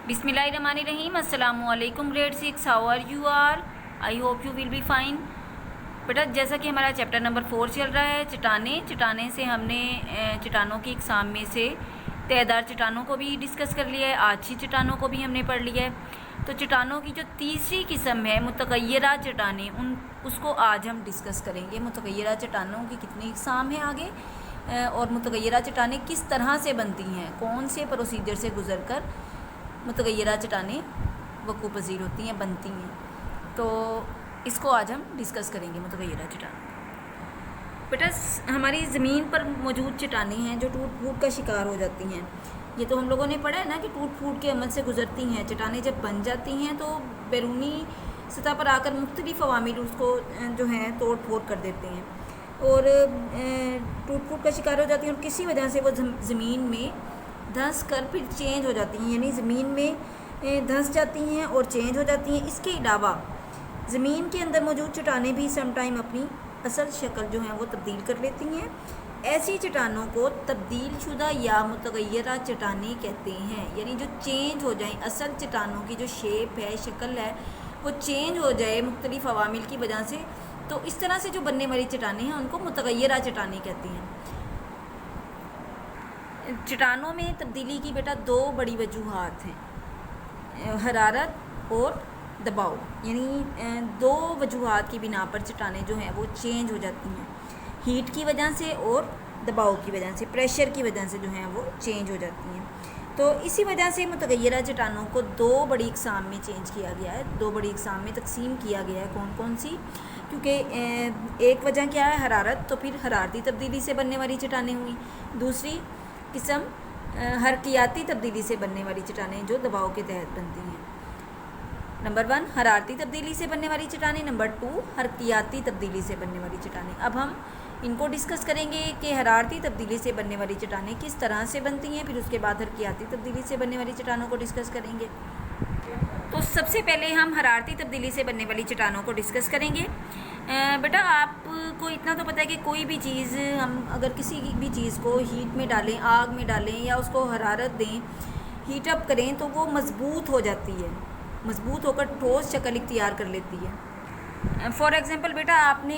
बिस्मिल्लाहिर्रहमानिर्रहीम। अस्सलामुअलैकुम grade 6, how are you are? I hope you will be fine. बेटा, जैसा कि हमारा चैप्टर नंबर 4 चल रहा है चट्टाने से हमने चट्टानों की इकसाम में से तयदार चट्टानों को भी डिस्कस कर लिया है, आछी चट्टानों को भी हमने पढ़ लिया है। तो चट्टानों की जो तीसरी किस्म है मुतगय्यरा चट्टानें, उसको आज हम डिस्कस करेंगे। मुतगय्यरा चट्टानों की कितनी इकसाम है आगे, और मुतगय्यरा चट्टानें किस तरह से बनती हैं, कौन से प्रोसीजर से गुजर कर मुतगय्यरा चट्टानें वक़ूफ़ पज़ीर होती हैं, बनती हैं। तो इसको आज हम डिस्कस करेंगे मुतगय्यरा चट्टानें। बेटा, हमारी ज़मीन पर मौजूद चट्टानें हैं जो टूट फूट का शिकार हो जाती हैं। ये तो हम लोगों ने पढ़ा है ना कि टूट फूट के अमल से गुजरती हैं। चट्टानें जब बन जाती हैं तो बैरूनी सतह पर आकर मुख्तलिफ अवामिल उसको जो है तोड़ फोड़ कर देते हैं और टूट फूट का शिकार हो जाती हैं, और किसी वजह से वो ज़मीन में धंस कर फिर चेंज हो जाती हैं, यानी ज़मीन में धंस जाती हैं और चेंज हो जाती हैं। इसके अलावा ज़मीन के अंदर मौजूद चट्टानें भी सम टाइम अपनी असल शक्ल जो है वो तब्दील कर लेती हैं। ऐसी चट्टानों को तब्दील शुदा या मुतगय्यरा चट्टानें कहते हैं, यानी जो चेंज हो जाएं, असल चट्टानों की जो शेप है, शक्ल है, वो चेंज हो जाए मुख्तलिफ अवामिल की वजह से। तो इस तरह से जो बनने वाली चट्टानें हैं उनको मुतगय्यरा चट्टानें कहती हैं। चट्टानों में तब्दीली की बेटा दो बड़ी वजूहात हैं, हरारत और दबाव, यानी दो वजूहात की बिना पर चट्टानें जो हैं वो चेंज हो जाती हैं। हीट की वजह से और दबाव की वजह से, प्रेशर की वजह से जो हैं वो चेंज हो जाती हैं। तो इसी वजह से मुतगय्यरा चट्टानों को दो बड़ी इकसाम में चेंज किया गया है, दो बड़ी इकसाम में तकसीम किया गया है। कौन कौन सी? क्योंकि एक वजह क्या है, हरारत, तो फिर हरारती तब्दीली से बनने वाली चट्टानें हुई। दूसरी किस्म हरकियाती तब्दीली से बनने वाली चट्टानें जो दबाव के तहत बनती हैं। नंबर 1 हरारती तब्दीली से बनने वाली चट्टानें, नंबर 2 हरकियाती तब्दीली से बनने वाली चट्टानें। अब हम इनको डिस्कस करेंगे कि हरारती तब्दीली से बनने वाली चट्टानें किस तरह से बनती हैं, फिर उसके बाद हरकियाती तब्दीली से बनने वाली चट्टानों को डिस्कस करेंगे। तो सबसे पहले हम हरारती तब्दीली से बनने वाली चट्टानों को डिस्कस करेंगे। बेटा, आपको इतना तो पता है कि कोई भी चीज़ हम अगर किसी भी चीज़ को हीट में डालें, आग में डालें या उसको हरारत दें, हीट अप करें, तो वो मज़बूत हो जाती है, मज़बूत होकर ठोस शक्ल इख्तियार कर लेती है। फॉर एग्ज़ाम्पल बेटा, आपने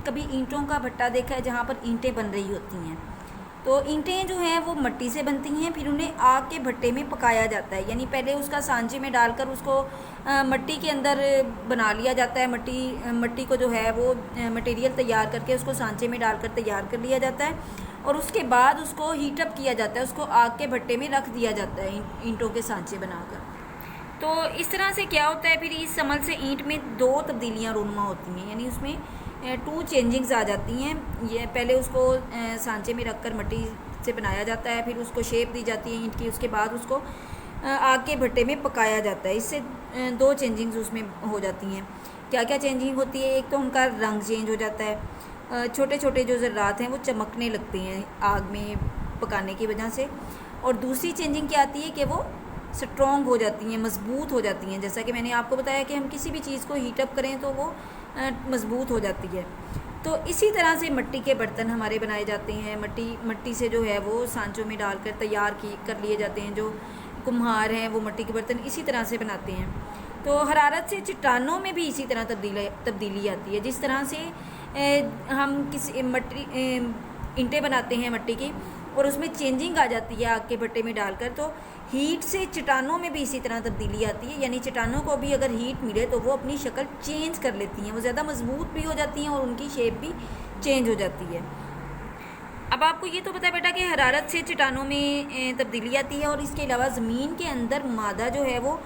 कभी ईंटों का भट्टा देखा है जहाँ पर ईंटें बन रही होती हैं। तो ईंटें जो हैं वो मिट्टी से बनती हैं, फिर उन्हें आग के भट्टे में पकाया जाता है, यानी पहले उसका सांचे में डालकर उसको मिट्टी के अंदर बना लिया जाता है। मिट्टी को जो है वो मटेरियल तैयार करके उसको सांचे में डालकर तैयार कर लिया जाता है, और उसके बाद उसको हीटअप किया जाता है, उसको आग के भट्टे में रख दिया जाता है ईंटों के सांचे बनाकर। तो इस तरह से क्या होता है, फिर इस अमल से ईंट में दो तब्दीलियाँ रूनुमा होती हैं, यानी उसमें 2 चेंजिंग्स आ जाती हैं। ये पहले उसको सांचे में रखकर मिट्टी से बनाया जाता है, फिर उसको शेप दी जाती है ईंट की, उसके बाद उसको आग के भट्टे में पकाया जाता है। इससे 2 चेंजिंग्स उसमें हो जाती हैं। क्या क्या चेंजिंग होती है? एक तो उनका रंग चेंज हो जाता है, छोटे छोटे जो ज़र्रात हैं वो चमकने लगते हैं आग में पकाने की वजह से। और दूसरी चेंजिंग क्या आती है कि वो स्ट्रॉन्ग हो जाती हैं, मज़बूत हो जाती हैं। जैसा कि मैंने आपको बताया कि हम किसी भी चीज़ को हीटअप करें तो वो मज़बूत हो जाती है। तो इसी तरह से मिट्टी के बर्तन हमारे बनाए जाते हैं। मिट्टी से जो है वो सांचों में डालकर तैयार कर लिए जाते हैं। जो कुम्हार हैं वो मिट्टी के बर्तन इसी तरह से बनाते हैं। तो हरारत से चट्टानों में भी इसी तरह तब्दीली आती है। जिस तरह से हम किसी ईंटें बनाते हैं मिट्टी की, और उसमें चेंजिंग आ जाती है आग के भट्टे में डालकर, तो हीट से चट्टानों में भी इसी तरह तब्दीली आती है। यानी चट्टानों को भी अगर हीट मिले तो वो अपनी शक्ल चेंज कर लेती हैं, वो ज़्यादा मजबूत भी हो जाती हैं और उनकी शेप भी चेंज हो जाती है। अब आपको ये तो पता है बेटा कि हरारत से चट्टानों में तब्दीली आती है, और इसके अलावा ज़मीन के अंदर मादा जो है वो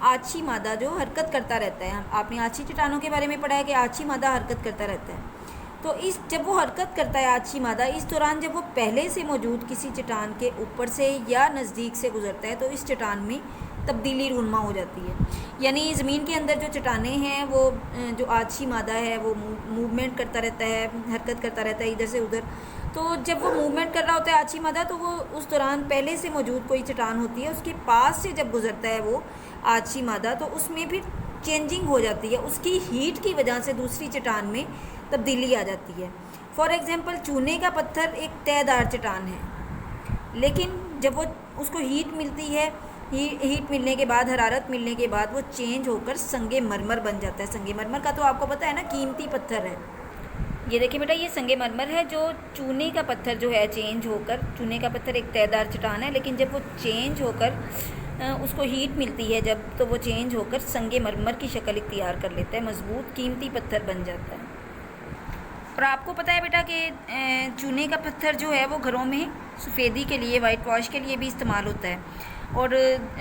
आछी मादा जो हरकत करता रहता है। आपने आछी चट्टानों के बारे में पढ़ा है कि आछी मादा हरकत करता रहता है। तो जब वो हरकत करता है आछी मादा, इस दौरान जब वो पहले से मौजूद किसी चट्टान के ऊपर से या नज़दीक से गुजरता है तो इस चट्टान में तब्दीली रूनुमा हो जाती है। यानी ज़मीन के अंदर जो चट्टानें हैं वो जो आछी मादा है वो मूवमेंट करता रहता है, हरकत करता रहता है इधर से उधर। तो जब वो मूवमेंट कर रहा होता है आछी मादा, तो वो उस दौरान पहले से मौजूद कोई चट्टान होती है उसके पास से जब गुजरता है वो आछी मादा, तो उसमें फिर चेंजिंग हो जाती है। उसकी हीट की वजह से दूसरी चट्टान में तब्दीली आ जाती है। फॉर एग्ज़ाम्पल, चूने का पत्थर एक तयदार चट्टान है, लेकिन जब वो उसको हीट मिलती है हीट मिलने के बाद, हरारत मिलने के बाद वो चेंज होकर संगे मरमर बन जाता है। संगे मरमर का तो आपको पता है ना, कीमती पत्थर है। ये देखिए बेटा, ये संगे मरमर है, जो चूने का पत्थर जो है चेंज होकर, चूने का पत्थर एक तयदार चट्टान है, लेकिन जब वो चेंज होकर उसको हीट मिलती है जब, तो वो चेंज होकर संगे मरमर की शक्ल इख्तियार कर लेता है, मजबूत कीमती पत्थर बन जाता है। और आपको पता है बेटा कि चूने का पत्थर जो है वो घरों में सफ़ेदी के लिए, वाइट वॉश के लिए भी इस्तेमाल होता है, और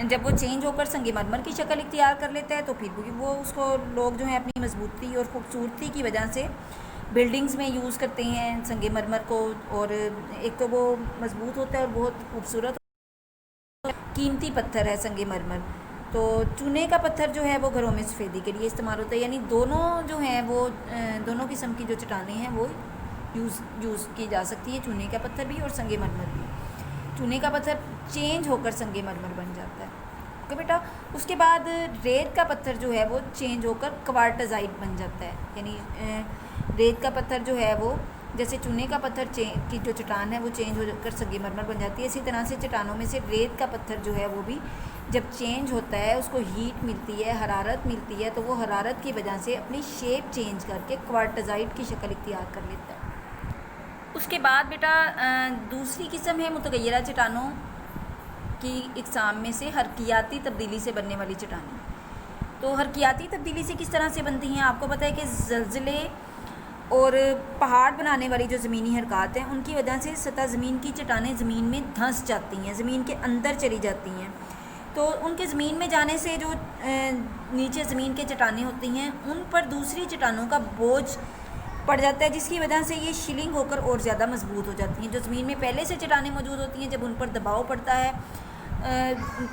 जब वो चेंज होकर संगमरमर की शक्ल इख्तियार कर लेता है तो फिर वो उसको लोग जो है अपनी मजबूती और ख़ूबसूरती की वजह से बिल्डिंग्स में यूज़ करते हैं संगमरमर को। और एक तो वो मजबूत होता है और बहुत खूबसूरत कीमती पत्थर है संगमरमर। तो चूने का पत्थर जो है वो घरों में सफ़ेदी के लिए इस्तेमाल होता है, यानी दोनों जो हैं वो दोनों किस्म की जो चट्टानें हैं वो यूज़ की जा सकती है, चूने का पत्थर भी और संगमरमर भी। चूने का पत्थर चेंज होकर संगमरमर बन जाता है। ओके बेटा, उसके बाद रेत का पत्थर जो है वो चेंज होकर क्वार्टजाइट बन जाता है, यानी रेत का पत्थर जो है वो, जैसे चूने का पत्थर की जो चट्टान है वो चेंज होकर संगमरमर बन जाती है, इसी तरह से चट्टानों में से रेत का पत्थर जो है वो भी जब चेंज होता है, उसको हीट मिलती है, हरारत मिलती है, तो वो हरारत की वजह से अपनी शेप चेंज करके क्वार्टजाइट की शक्ल इख्तियार कर लेता है। उसके बाद बेटा दूसरी किस्म है मुतगय्यरा चट्टानों की इकसाम में से हरकियाती तब्दीली से बनने वाली चट्टानें। तो हरकियाती तब्दीली से किस तरह से बनती हैं? आपको पता है कि ज़लज़ले और पहाड़ बनाने वाली जो ज़मीनी हरकत हैं उनकी वजह से सतह ज़मीन की चट्टानें ज़मीन में धंस जाती हैं, ज़मीन के अंदर चली जाती हैं। तो उनके ज़मीन में जाने से जो नीचे ज़मीन के चट्टानें होती हैं उन पर दूसरी चट्टानों का बोझ पड़ जाता है, जिसकी वजह से ये शिलिंग होकर और ज़्यादा मजबूत हो जाती हैं। जो ज़मीन में पहले से चट्टानें मौजूद होती हैं, जब उन पर दबाव पड़ता है,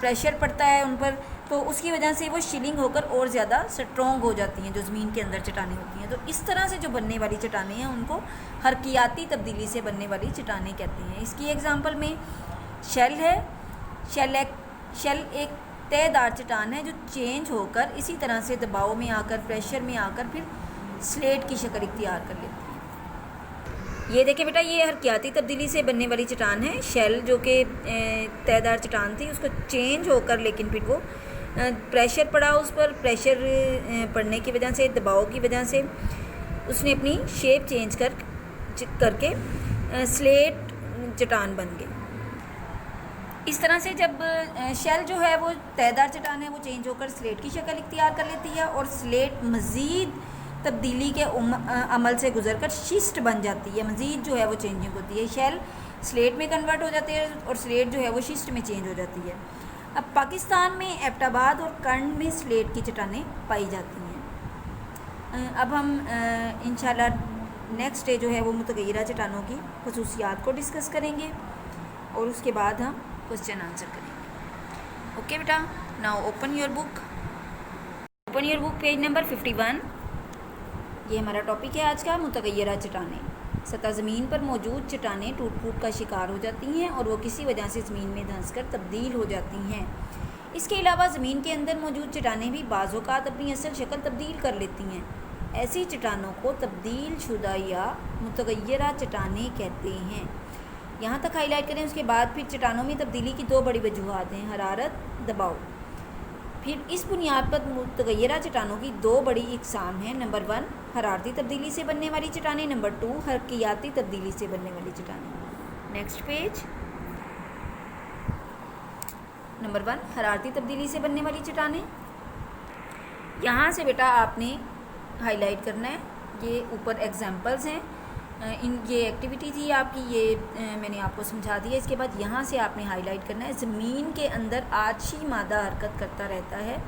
प्रेशर पड़ता है उन पर, तो उसकी वजह से वो शिलिंग होकर और ज़्यादा स्ट्रॉन्ग हो जाती हैं जो ज़मीन के अंदर चट्टानें होती हैं। तो इस तरह से जो बनने वाली चट्टानें हैं उनको हरकियाती तब्दीली से बनने वाली चट्टानें कहते हैं। इसकी एग्ज़ाम्पल में शेल है। शेल एक तयदार चट्टान है जो चेंज होकर इसी तरह से दबाव में आकर, प्रेशर में आकर फिर स्लेट की शक्ल इख्तियार कर लेती है। ये देखिए बेटा, ये हरकियाती तब्दीली से बनने वाली चट्टान है शेल, जो कि तयदार चट्टान थी, उसको चेंज होकर, लेकिन फिर वो प्रेशर पड़ा उस पर, प्रेशर पड़ने की वजह से, दबाव की वजह से उसने अपनी शेप चेंज करके स्लेट चट्टान बन गई। इस तरह से जब शेल जो है वो तयदार चट्टान है, वो चेंज होकर स्लेट की शक्ल इख्तियार कर लेती है और स्लेट मज़ीद तब्दीली के अमल से गुजरकर शिस्ट बन जाती है, मज़ीद जो है वो चेंजिंग होती है। शेल स्लेट में कन्वर्ट हो जाती है और स्लेट जो है वो शिस्ट में चेंज हो जाती है। अब पाकिस्तान में एबटाबाद और कंड में स्लेट की चट्टानें पाई जाती हैं। अब हम इंशाल्लाह नेक्स्ट डे जो है वो मुतगय्यरा चट्टानों की खसूसियात को डिस्कस करेंगे और उसके बाद हम क्वेश्चन आंसर करेंगे। ओके बेटा, now open your book page number 51। ये हमारा टॉपिक है आज का, मुतगय्यरा चट्टानें। सतह ज़मीन पर मौजूद चट्टानें टूट फूट का शिकार हो जाती हैं और वो किसी वजह से ज़मीन में धंसकर तब्दील हो जाती हैं। इसके अलावा ज़मीन के अंदर मौजूद चट्टानें भी बाज़ औक़ात अपनी असल शक्ल तब्दील कर लेती हैं। ऐसी चट्टानों को तब्दील शुदा या मुतगय्यरा चट्टानें कहते हैं। यहाँ तक हाईलाइट करें। उसके बाद फिर चट्टानों में तब्दीली की दो बड़ी वजूहात हैं, हरारत, दबाव। फिर इस बुनियाद पर मुतगय्यरा चट्टानों की दो बड़ी इकसाम हैं। नंबर 1 हरारती तब्दीली से बनने वाली चट्टानें, नंबर 2 हरकियाती तब्दीली से बनने वाली चट्टानें। Next page. नंबर 1 हरारती तब्दीली से बनने वाली चट्टानें। यहाँ से बेटा आपने हाईलाइट करना है, ये ऊपर एग्जाम्पल्स हैं, ये एक्टिविटी थी आपकी, ये मैंने आपको समझा दिया। इसके बाद यहाँ से आपने हाईलाइट करना है, ज़मीन के अंदर आछी मादा हरकत करता रहता है।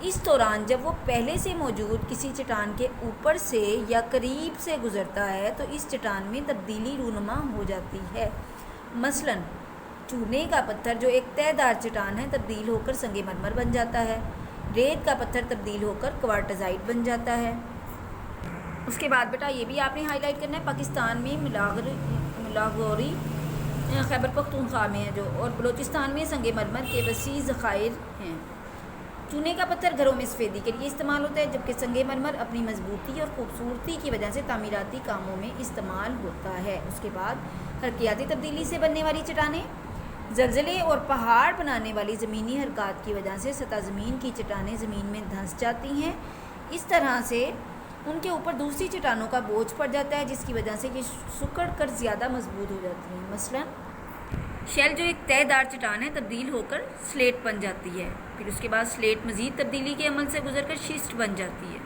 इस दौरान जब वो पहले से मौजूद किसी चट्टान के ऊपर से या करीब से गुज़रता है तो इस चट्टान में तब्दीली रूनुमा हो जाती है। मसलन चूने का पत्थर जो एक तयदार चट्टान है तब्दील होकर संगमरमर बन जाता है। रेत का पत्थर तब्दील होकर क्वार्टजाइट बन जाता है। उसके बाद बेटा ये भी आपने हाईलाइट करना है, पाकिस्तान में मिलागौरी खैबर पख्तूनख्वा में है जो, और बलूचिस्तान में संगमरमर के वसी ज़खायर हैं। चूने का पत्थर घरों में सफ़ेदी के लिए इस्तेमाल होता है, जबकि संगमरमर अपनी मजबूती और ख़ूबसूरती की वजह से तामीराती कामों में इस्तेमाल होता है। उसके बाद हरकियाती तब्दीली से बनने वाली चट्टानें। ज़लज़ले और पहाड़ बनाने वाली ज़मीनी हरकत की वजह से सतह ज़मीन की चट्टानें ज़मीन में धंस जाती हैं। इस तरह से उनके ऊपर दूसरी चट्टानों का बोझ पड़ जाता है, जिसकी वजह से ये सिकुड़ कर ज़्यादा मजबूत हो जाती हैं। मसलन शेल जो एक तयदार चट्टान है तब्दील होकर स्लेट बन जाती है, फिर उसके बाद स्लेट मज़ीद तब्दीली के अमल से गुजरकर शिस्ट बन जाती है।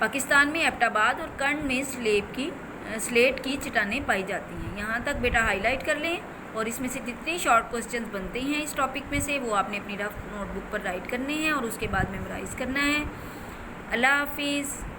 पाकिस्तान में एबटाबाद और कर्न में स्लेट की चट्टानें पाई जाती हैं। यहाँ तक बेटा हाईलाइट कर लें, और इसमें से जितने शॉर्ट क्वेश्चंस बनते हैं इस टॉपिक में से वो आपने अपनी रफ नोटबुक पर राइट करने हैं और उसके बाद मेमोराइज़ करना है। अल्लाह हाफिज़।